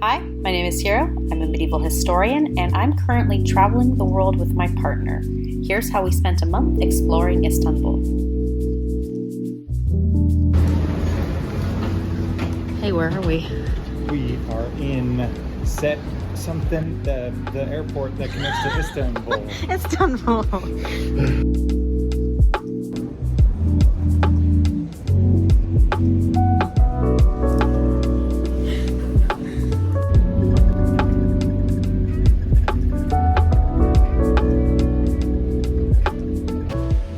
Hi, my name is Hira. I'm a medieval historian, and I'm currently traveling the world with my partner. Here's how we spent a month exploring Istanbul. Hey, where are we? We are in Set something, the airport that connects to Istanbul. Istanbul.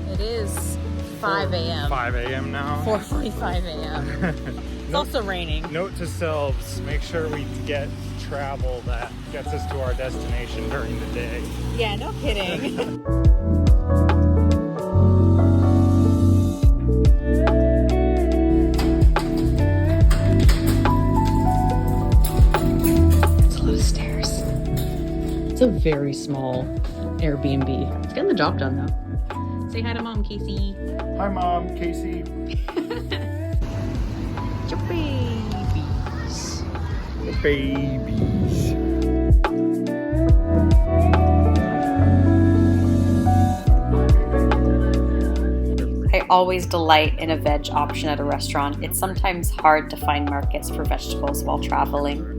It is 5 a.m. 5 a.m. now. 4:45 a.m. It's also raining. Note to selves, make sure we get travel that gets us to our destination during the day. Yeah, no kidding. It's a lot of stairs. It's a very small Airbnb. It's getting the job done though. Say hi to Mom, Casey. Hi Mom, Casey. Your babies. Babies. I always delight in a veg option at a restaurant. It's sometimes hard to find markets for vegetables while traveling.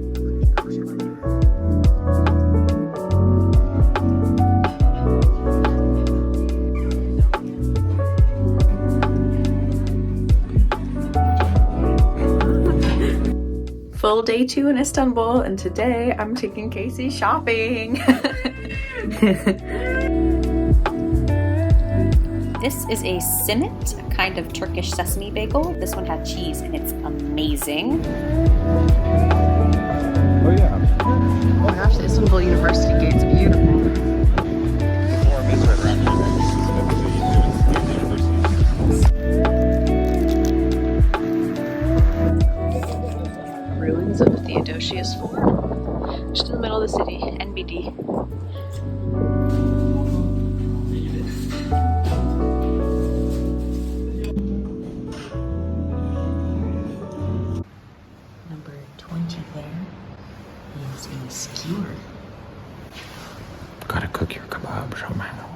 Full day 2 in Istanbul, and today I'm taking Casey shopping. This is a simit, a kind of Turkish sesame bagel. This one had cheese and it's amazing. Oh yeah. Oh my gosh, the Istanbul University gate's beautiful. Ruins of Theodosius fort. Just in the middle of the city, NBD. Number 20 there is a skewer. Gotta cook your kebab somehow.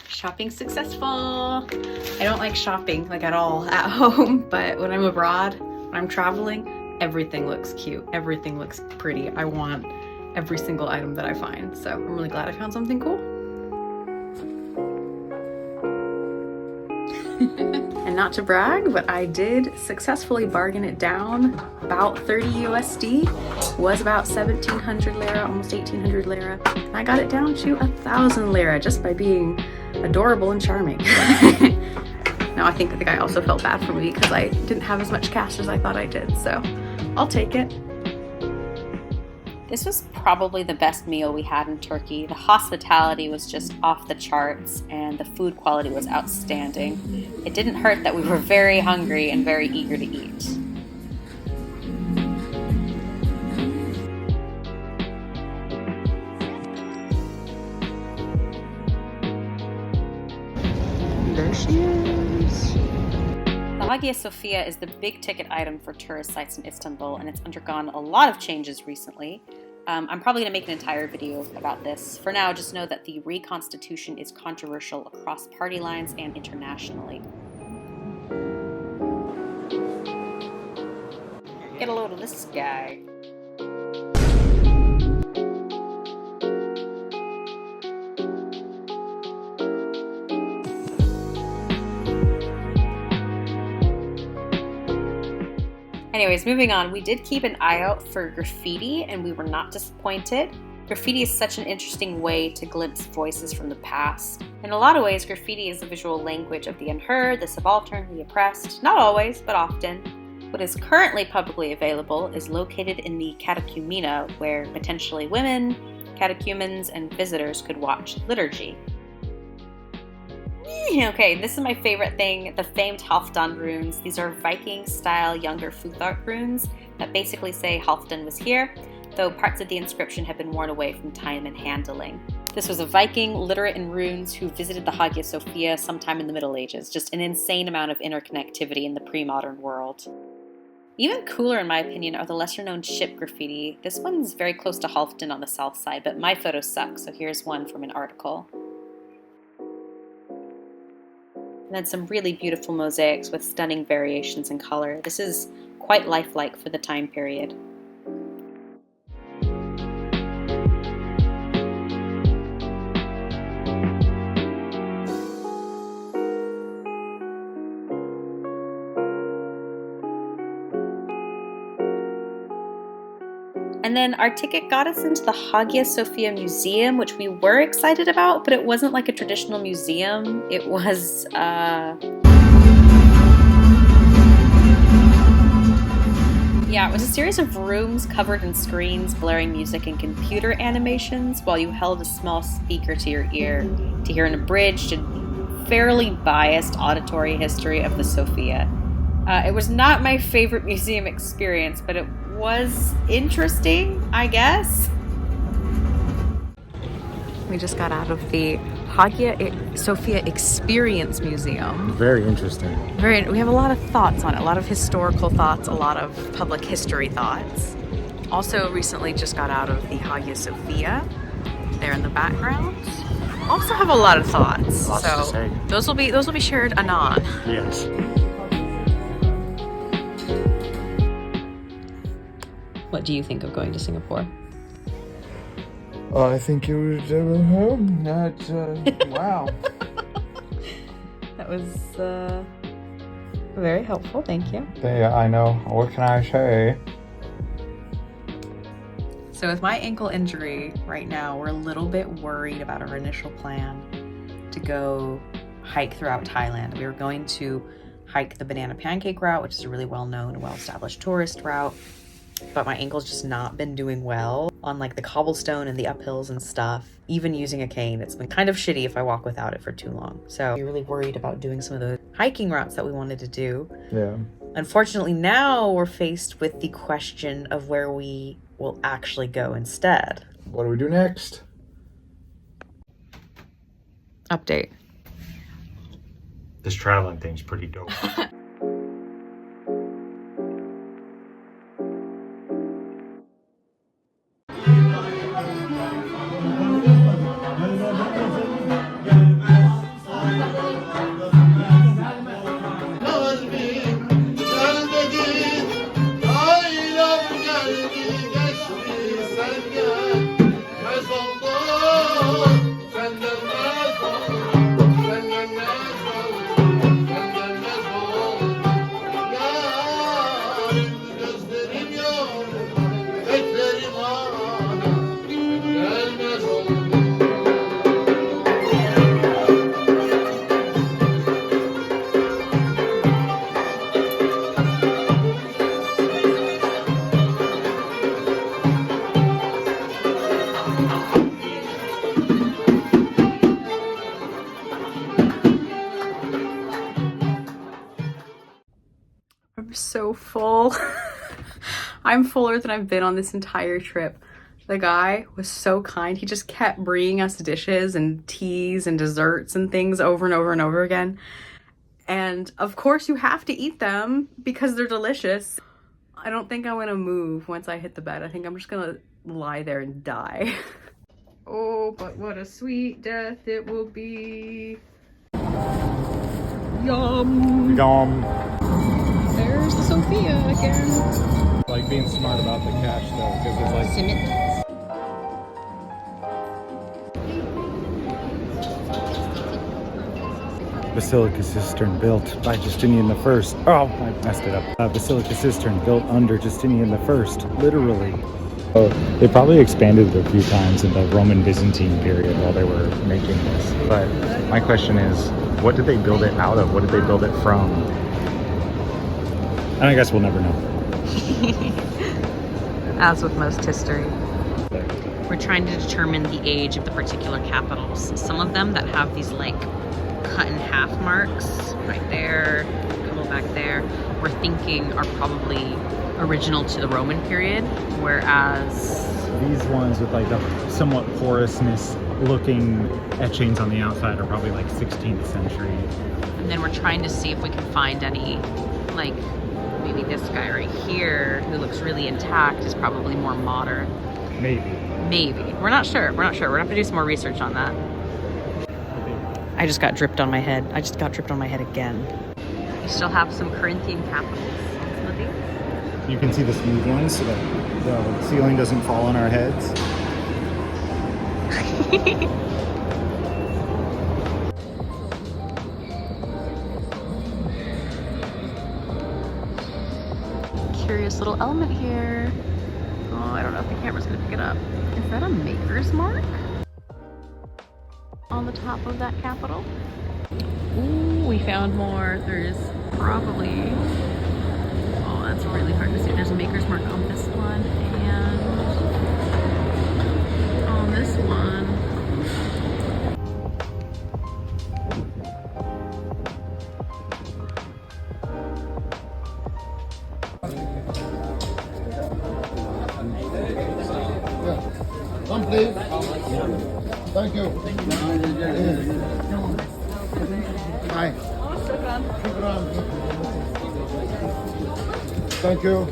Shopping successful. I don't like shopping like at all at home, but when I'm abroad, when I'm traveling, everything looks cute. Everything looks pretty. I want every single item that I find. So I'm really glad I found something cool. And not to brag, but I did successfully bargain it down. About 30 USD, was about 1700 lira, almost 1800 lira. And I got it down to 1000 lira just by being adorable and charming. Now I think the guy also felt bad for me because I didn't have as much cash as I thought I did, so I'll take it. This was probably the best meal we had in Turkey. The hospitality was just off the charts and the food quality was outstanding. It didn't hurt that we were very hungry and very eager to eat. There she is. The Hagia Sophia is the big ticket item for tourist sites in Istanbul, and it's undergone a lot of changes recently. I'm probably going to make an entire video about this. For now, just know that the reconstitution is controversial across party lines and internationally. Get a load of this guy. Anyways, moving on, we did keep an eye out for graffiti and we were not disappointed. Graffiti is such an interesting way to glimpse voices from the past. In a lot of ways, graffiti is the visual language of the unheard, the subaltern, the oppressed. Not always, but often. What is currently publicly available is located in the catechumena, where potentially women, catechumens, and visitors could watch liturgy. Okay, this is my favorite thing, the famed Halfdan runes. These are Viking-style younger Futhark runes that basically say Halfdan was here, though parts of the inscription have been worn away from time and handling. This was a Viking literate in runes who visited the Hagia Sophia sometime in the Middle Ages. Just an insane amount of interconnectivity in the pre-modern world. Even cooler, in my opinion, are the lesser-known ship graffiti. This one's very close to Halfdan on the south side, but my photos suck, so here's one from an article. And then some really beautiful mosaics with stunning variations in color. This is quite lifelike for the time period. And then our ticket got us into the Hagia Sophia Museum, which we were excited about, but it wasn't like a traditional museum. It was, yeah, it was a series of rooms covered in screens, blaring music and computer animations, while you held a small speaker to your ear to hear an abridged and fairly biased auditory history of the Sophia. It was not my favorite museum experience, but it was interesting, I guess. We just got out of the Hagia Sophia Experience Museum. Very interesting. We have a lot of thoughts on it, a lot of historical thoughts, a lot of public history thoughts. Also recently just got out of the Hagia Sophia, there in the background. Also have a lot of thoughts. Lots to say. Those will be shared anon. Yes. What do you think of going to Singapore? I think it was wow. That was very helpful, thank you. Yeah, I know. What can I say? So with my ankle injury right now, we're a little bit worried about our initial plan to go hike throughout Thailand. We were going to hike the Banana Pancake route, which is a really well-known, well-established tourist route. But my ankle's just not been doing well on like the cobblestone and the uphills and stuff. Even using a cane, it's been kind of shitty if I walk without it for too long. So we're really worried about doing some of the hiking routes that we wanted to do. Yeah. Unfortunately, now we're faced with the question of where we will actually go instead. What do we do next? Update. This traveling thing's pretty dope. I'm so full. I'm fuller than I've been on this entire trip. The guy was so kind. He just kept bringing us dishes and teas and desserts and things over and over and over again. And of course you have to eat them because they're delicious. I don't think I'm gonna move once I hit the bed. I think I'm just gonna lie there and die. Oh, but what a sweet death it will be. Yum. Yum. There's the Sophia again. Like being smart about the cash though, because it's like Simit. Basilica cistern built by Justinian I. Oh, I messed it up. Basilica cistern built under Justinian I, literally. So they probably expanded it a few times in the Roman Byzantine period while they were making this. But my question is, what did they build it out of? What did they build it from? And I guess we'll never know. As with most history. We're trying to determine the age of the particular capitals. Some of them that have these like cut in half marks right there, a couple back there, we're thinking are probably original to the Roman period, whereas these ones with like the somewhat porousness looking etchings on the outside are probably like 16th century. And then we're trying to see if we can find any, like maybe this guy right here who looks really intact is probably more modern. Maybe. We're not sure. We're gonna have to do some more research on that. I just got dripped on my head. I just got dripped on my head again. We still have some Corinthian capitals. You can see the smooth ones so that the ceiling doesn't fall on our heads. Curious little element here. Oh, I don't know if the camera's gonna pick it up. Is that a maker's mark on the top of that capital? Ooh, we found more. There's probably, oh, that's really hard to see. There's a maker's mark on this one and on this one. One please. Thank you. Hi. Thank you.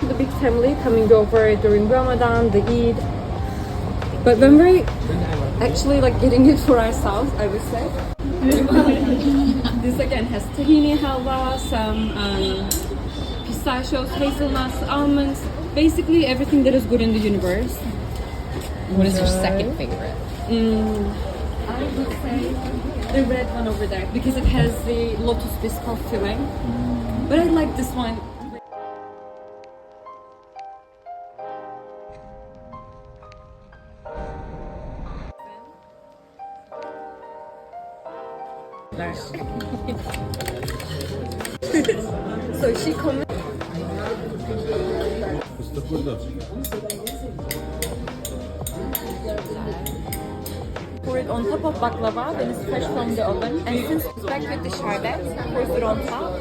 The big family coming over during Ramadan, the Eid. But when we're actually like getting it for ourselves, I would say. This again has tahini halwa, some pistachios, hazelnuts, almonds, basically everything that is good in the universe. What is your second favorite? I would say the red one over there because it has the lotus biscuit filling. But I like this one. So she commented. Pour it on top of baklava, then it's fresh from the oven. And since it's back with the sherbet, pour it on top.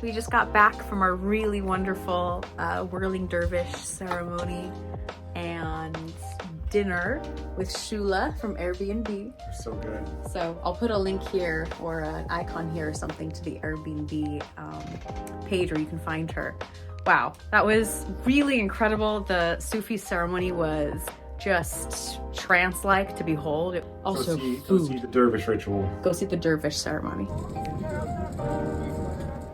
We just got back from our really wonderful whirling dervish ceremony and dinner with Shula from Airbnb. So good. So I'll put a link here or an icon here or something to the Airbnb page where you can find her. Wow, that was really incredible. The Sufi ceremony was just trance-like to behold. Also, go see the dervish ritual. Go see the dervish ceremony.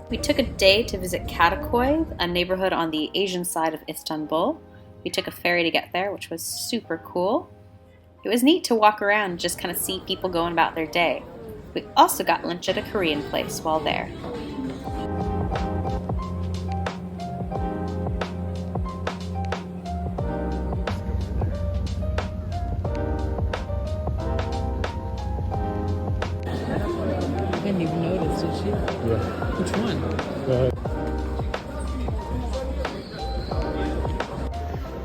We took a day to visit Kadıköy, a neighborhood on the Asian side of Istanbul. We took a ferry to get there, which was super cool. It was neat to walk around and just kind of see people going about their day. We also got lunch at a Korean place while there. I didn't even notice, did she? Yeah. Which one? Go ahead.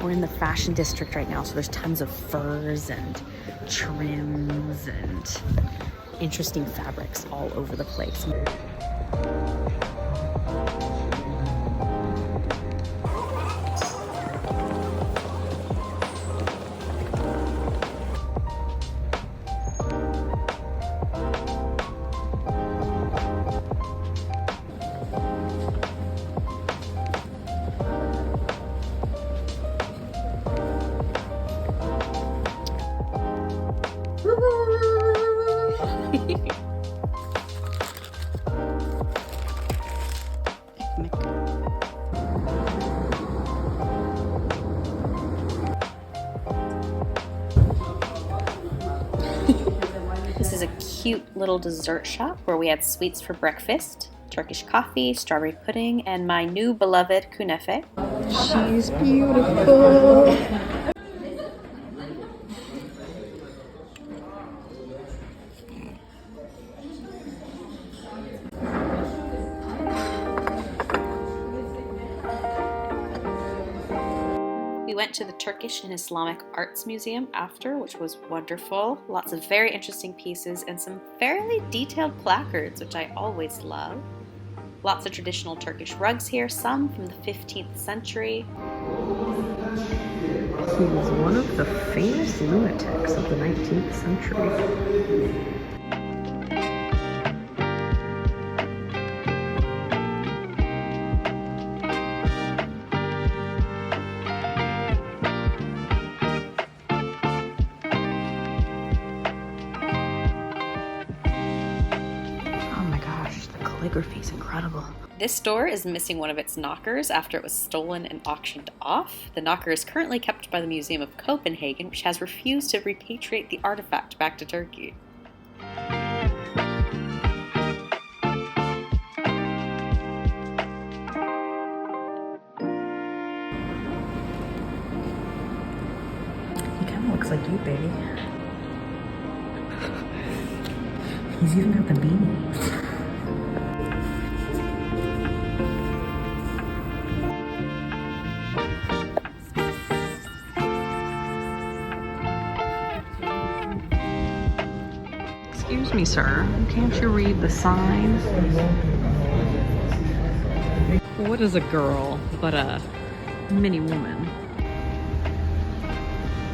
We're in the fashion district right now, so there's tons of furs and trims and interesting fabrics all over the place. cute little dessert shop where we had sweets for breakfast, Turkish coffee, strawberry pudding, and my new beloved künefe. She's beautiful. We went to the Turkish and Islamic Arts Museum after, which was wonderful. Lots of very interesting pieces and some fairly detailed placards, which I always love. Lots of traditional Turkish rugs here, some from the 15th century. He was one of the famous lunatics of the 19th century. Calligraphy is incredible. This store is missing one of its knockers after it was stolen and auctioned off. The knocker is currently kept by the Museum of Copenhagen, which has refused to repatriate the artifact back to Turkey. He kind of looks like you, baby. He's even got the beanie. Excuse me, sir. Can't you read the sign? What is a girl but a mini woman?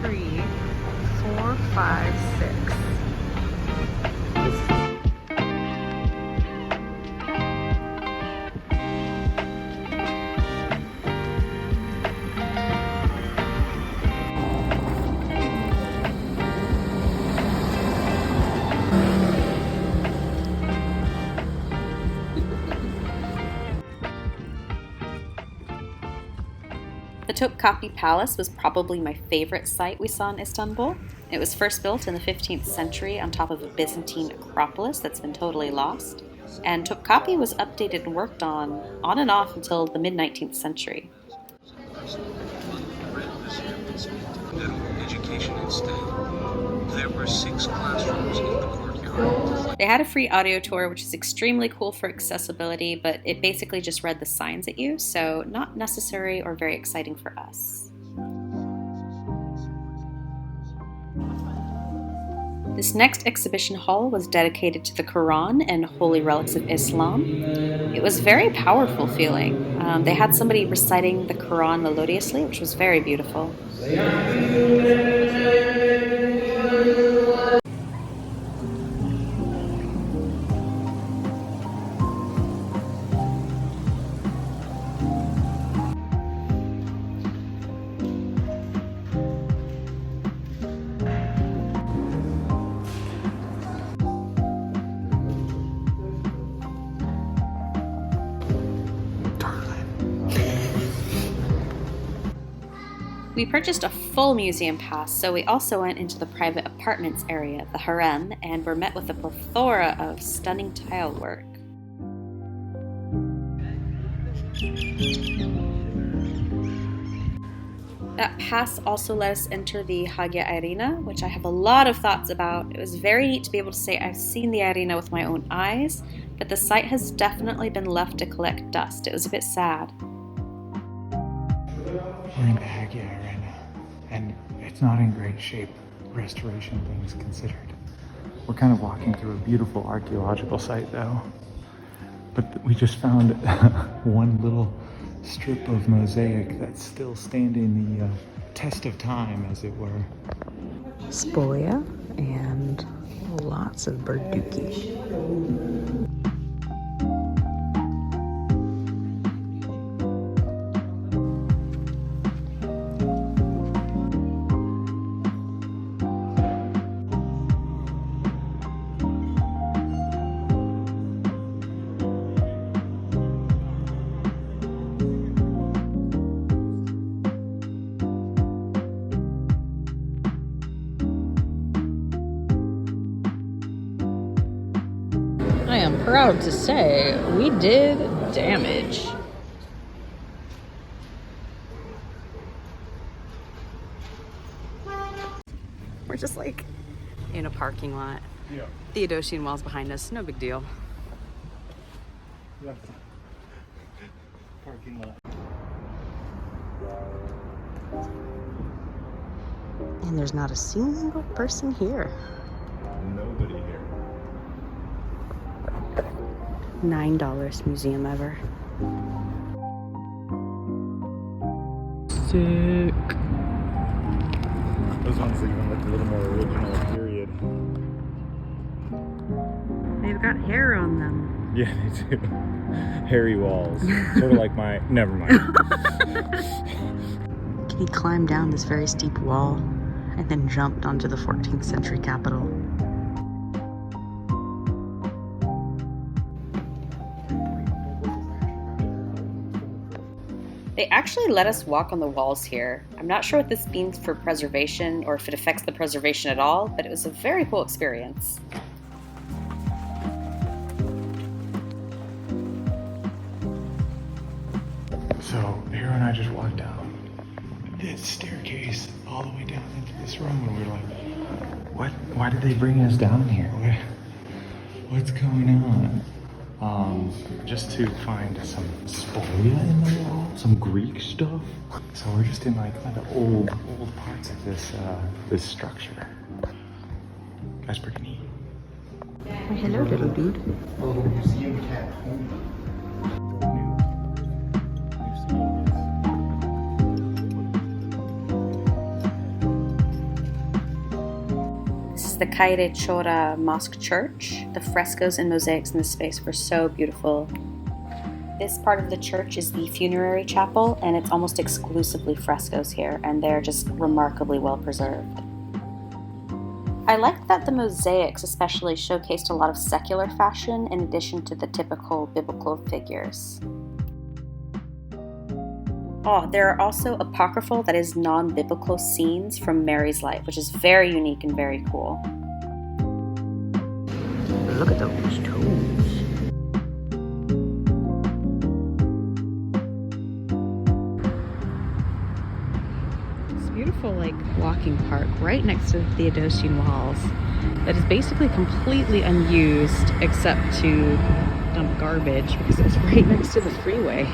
3, 4, 5, 6. The Topkapi Palace was probably my favorite site we saw in Istanbul. It was first built in the 15th century on top of a Byzantine acropolis that's been totally lost. And Topkapi was updated and worked on and off until the mid-19th century. Education instead. There were 6 classrooms in the courtyard. They had a free audio tour, which is extremely cool for accessibility, but it basically just read the signs at you, so not necessary or very exciting for us. This next exhibition hall was dedicated to the Quran and holy relics of Islam. It was very powerful feeling. They had somebody reciting the Quran melodiously, which was very beautiful. We purchased a full museum pass, so we also went into the private apartments area, the harem, and were met with a plethora of stunning tile work. That pass also let us enter the Hagia Arena, which I have a lot of thoughts about. It was very neat to be able to say I've seen the arena with my own eyes, but the site has definitely been left to collect dust. It was a bit sad. We're in the Hagia Arena, and it's not in great shape, restoration things considered. We're kind of walking through a beautiful archaeological site though, but we just found one little strip of mosaic that's still standing the test of time, as it were. Spolia and lots of birduki. am proud to say we did damage. We're just like in a parking lot. Yeah. Theodosian walls behind us, no big deal. Parking lot. And there's not a single person here. Nobody here. $9 museum ever. Sick. Those ones even look a little more original, period. They've got hair on them. Yeah, they do. Hairy walls. Sort of like my... Never mind. He climbed down this very steep wall and then jumped onto the 14th century Capitol. They actually let us walk on the walls here. I'm not sure what this means for preservation or if it affects the preservation at all, but it was a very cool experience. So, Hero and I just walked down this staircase all the way down into this room, and we were like, what? Why did they bring us down here? What's going on? Just to find some spolia in the wall, some Greek stuff. So we're just in like the old parts of this structure. That's pretty neat. Hello, little dude. Museum cat. This is the Caire Chora Mosque Church. The frescoes and mosaics in this space were so beautiful. This part of the church is the funerary chapel, and it's almost exclusively frescoes here, and they're just remarkably well preserved. I liked that the mosaics especially showcased a lot of secular fashion in addition to the typical biblical figures. Oh, there are also apocryphal, that is non-biblical scenes from Mary's life, which is very unique and very cool. Look at those toes. This beautiful, like, walking park right next to the Theodosian walls that is basically completely unused except to dump garbage because it's right next to the freeway.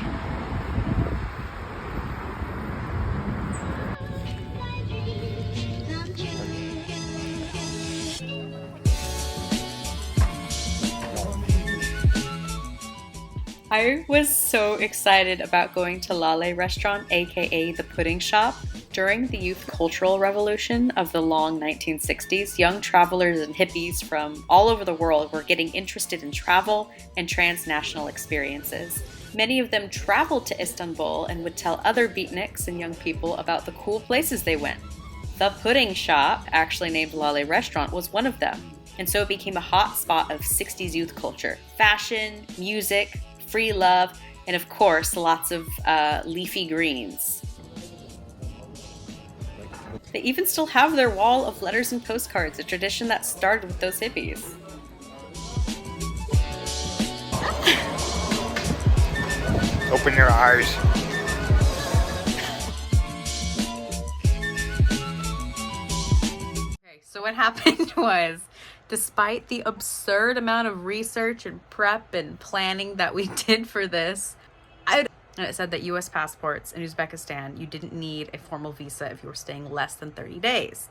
I was so excited about going to Lale Restaurant, aka the Pudding Shop. During the youth cultural revolution of the long 1960s, young travelers and hippies from all over the world were getting interested in travel and transnational experiences. Many of them traveled to Istanbul and would tell other beatniks and young people about the cool places they went. The Pudding Shop, actually named Lale Restaurant, was one of them. And so it became a hot spot of 60s youth culture. Fashion, music, free love, and of course, lots of leafy greens. They even still have their wall of letters and postcards, a tradition that started with those hippies. Open your eyes. Okay, so what happened was, despite the absurd amount of research and prep and planning that we did for this, and it said that US passports in Uzbekistan, you didn't need a formal visa if you were staying less than 30 days.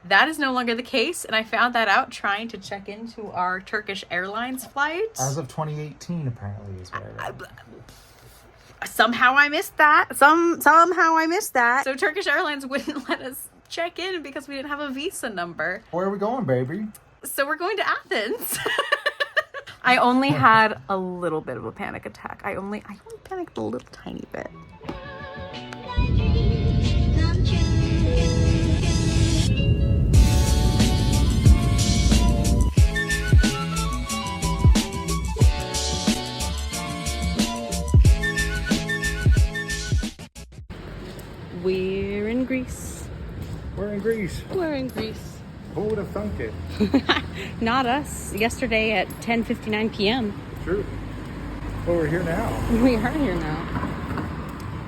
That is no longer the case, and I found that out trying to check into our Turkish Airlines flight. As of 2018, apparently, is what I read. Somehow I missed that. Somehow I missed that. So Turkish Airlines wouldn't let us check in because we didn't have a visa number. Where are we going, baby? So we're going to Athens. I only had a little bit of a panic attack. I only panicked a little tiny bit. We're in Greece. We're in Greece. We're in Greece. Who would have thunk it? Not us. Yesterday at 10:59 p.m. True. Well, we're here now. We are here now.